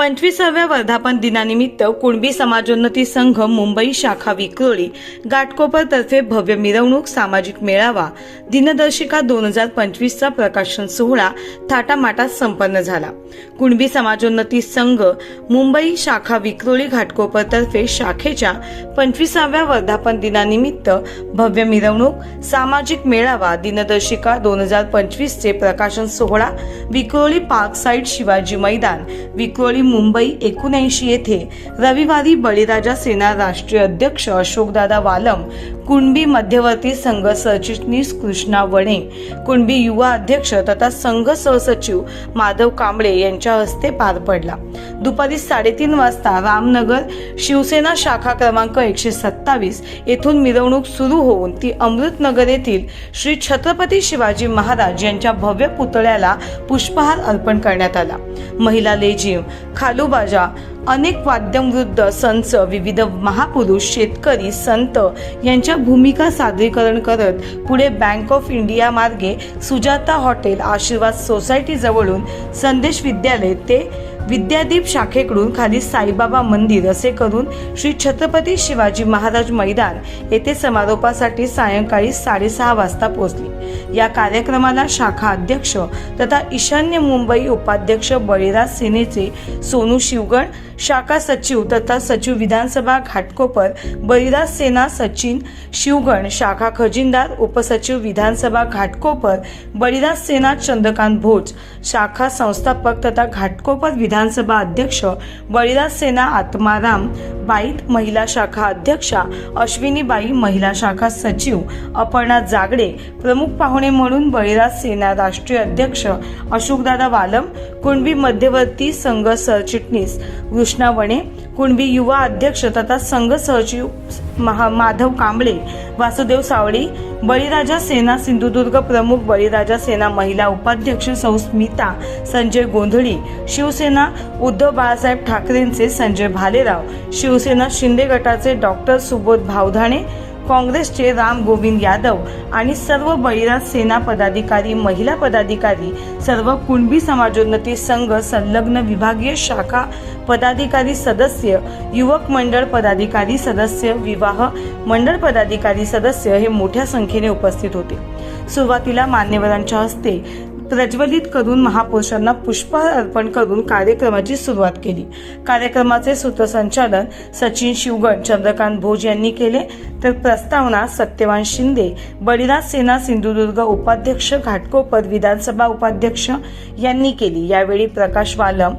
25व्या वर्धापन दिनानिमित्त कुणबी समाजोन्नती संघ मुंबई शाखा विक्रोळी घाटकोपर तर्फे भव्य मिरवणूक, सामाजिक मेळावा, दिनदर्शिका 2025चा प्रकाशन सोहळा थाटामाटात संपन्न झाला। कुणबी समाजोन्नती संघ मुंबई शाखा विक्रोळी घाटकोपर तर्फे शाखेच्या 25व्या वर्धापन दिनानिमित्त भव्य मिरवणूक, सामाजिक मेळावा, दिनदर्शिका 2025चे प्रकाशन सोहळा विक्रोळी पार्क साइड शिवाजी मैदान विक्रोळी मुंबई 79 येथे रविवारी बळीराजा सेना राष्ट्रीय अध्यक्ष अशोकदादा वालम, कुणबी मध्यवर्ती संघ सरचिटणीस कृष्णा वणे, कुणबी युवा अध्यक्ष तथा संघ सहसचिव माधव कांबळे यांच्या हस्ते पार पडला। दुपारी 3:30 वाजता रामनगर शिवसेना शाखा क्रमांक 127 येथून मिरवणूक सुरू होऊन ती अमृतनगर येथील श्री छत्रपती शिवाजी महाराज यांच्या भव्य पुतळ्याला पुष्पहार अर्पण करण्यात आला। महिला लेझिम, खालूबाजा, अनेक वाद्यवृद्ध, संच, विविध महापुरुष, शेतकरी, संत यांच्या भूमिका सादरीकरण करत पुढे बँक ऑफ इंडिया मार्गे सुजाता हॉटेल, आशीर्वाद सोसायटी जवळून संदेश विद्यालय ते विद्यादीप शाखेकडून खाली साईबाबा मंदिर असे करून श्री छत्रपती शिवाजी महाराज मैदान येथे समारोपासाठी सायंकाळी 6:30 वाजता पोहोचली। या कार्यक्रमाला शाखा अध्यक्ष तथा ईशान्य मुंबई उपाध्यक्ष बळीराज सेनेचे सोनू शिवगण, शाखा सचिव तथा सचिव विधानसभा घाटकोपर बळीराज सेना सचिन शिवगण, शाखा खजिनदार उपसचिव विधानसभा घाटकोपर बळीराज सेना चंद्रकांत भोज, शाखा संस्थापक तथा घाटकोपर विधानसभा अध्यक्ष बळीराज सेना आत्माराम बाईत, महिला शाखा अध्यक्षा अश्विनीबाई, महिला शाखा सचिव अपर्णा जागडे, प्रमुख पाहुणे म्हणून बळीराज सेना राष्ट्रीय अध्यक्ष अशोकदादा वालम, कुणबी मध्यवर्ती संघ सरचिटणीस कृष्णा वणे, कुणबी युवा अध्यक्ष तथा संघ सहचिव माधव कांबळे, वासुदेव सावळी, बळीराजा सेना सिंधुदुर्ग प्रमुख बळीराजा सेना महिला उपाध्यक्ष सौ स्मिता संजय गोंधळी, शिवसेना उद्धव बाळासाहेब ठाकरेंचे संजय भालेराव, शिवसेना शिंदे गटाचे डॉक्टर सुबोध भावधाणे, काँग्रेसचे राम गोविंद यादव आणि सर्व बळीराज सेना पदाधिकारी, महिला पदाधिकारी, सर्व कुणबी समाजोन्नती संघ संलग्न विभागीय शाखा पदाधिकारी सदस्य, युवक मंडळ पदाधिकारी सदस्य, विवाह मंडळ पदाधिकारी सदस्य हे मोठ्या संख्येने उपस्थित होते। सुरुवातीला मान्यवरांच्या हस्ते प्रज्वलित करून महापुरुषांना पुष्पहार अर्पण करून कार्यक्रमाची सुरुवात केली। कार्यक्रमाचे सूत्रसंचालन सचिन शिवगण, चंद्रकांत भोज यांनी केले, तर प्रस्तावना सत्यवान शिंदे, बळीराज सेना सिंधुदुर्ग उपाध्यक्ष घाटकोपर विधानसभा उपाध्यक्ष यांनी केली। यावेळी प्रकाश वालम,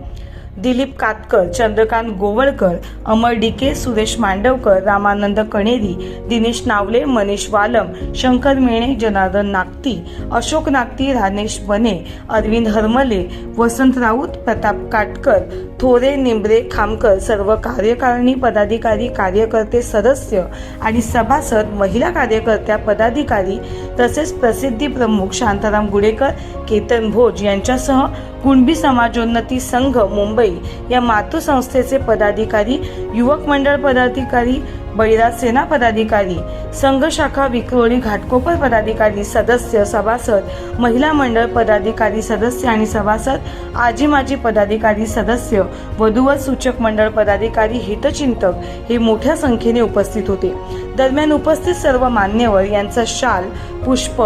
दिलीप कातकर, चंद्रकांत गोवळकर, अमर डिके, सुरेश मांडवकर, रामानंद कणेरी, दिनेश नावले, मनीष वालम, शंकर मेणे, जनार्दन नागती, अशोक नागती, रानेश बने, अरविंद हरमले, वसंत राऊत, प्रताप काटकर, थोरे, निंबरे, खामकर, सर्व कार्यकारिणी पदाधिकारी, कार्यकर्ते, सदस्य आणि सभासद, महिला कार्यकर्त्या, पदाधिकारी तसेच प्रसिद्धी प्रमुख शांताराम गुडेकर, केतन भोज यांच्यासह कुणबी समाजोन्नती संघ मुंबई या मातृसंस्थेचे पदाधिकारी, युवक मंडळ पदाधिकारी, बळीराज सेना पदाधिकारी, संघ शाखा विक्रोळी घाटकोपर पदाधिकारी, सदस्य, सभासद, महिला मंडळ पदाधिकारी सदस्य आणि सभासद, आजी माजी पदाधिकारी सदस्य, वधूवर सूचक मंडळ पदाधिकारी, हितचिंतक हे मोठ्या संख्येने उपस्थित होते। दरम्यान उपस्थित सर्व मान्यवर यांचा शाल, पुष्प,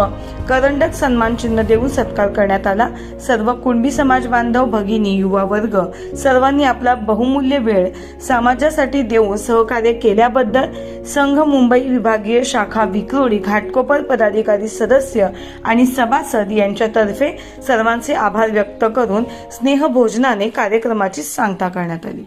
करंडक, सन्मान चिन्ह देऊन सत्कार करण्यात आला। सर्व कुणबी समाज बांधव, भगिनी, युवा वर्ग सर्वांनी आपला बहुमूल्य वेळ समाजासाठी देऊन सहकार्य केल्याबद्दल संघ मुंबई विभागीय शाखा विक्रोळी घाटकोपर पदाधिकारी सदस्य आणि सभासद यांच्यातर्फे सर्वांचे आभार व्यक्त करून स्नेहभोजनाने कार्यक्रमाची सांगता करण्यात आली।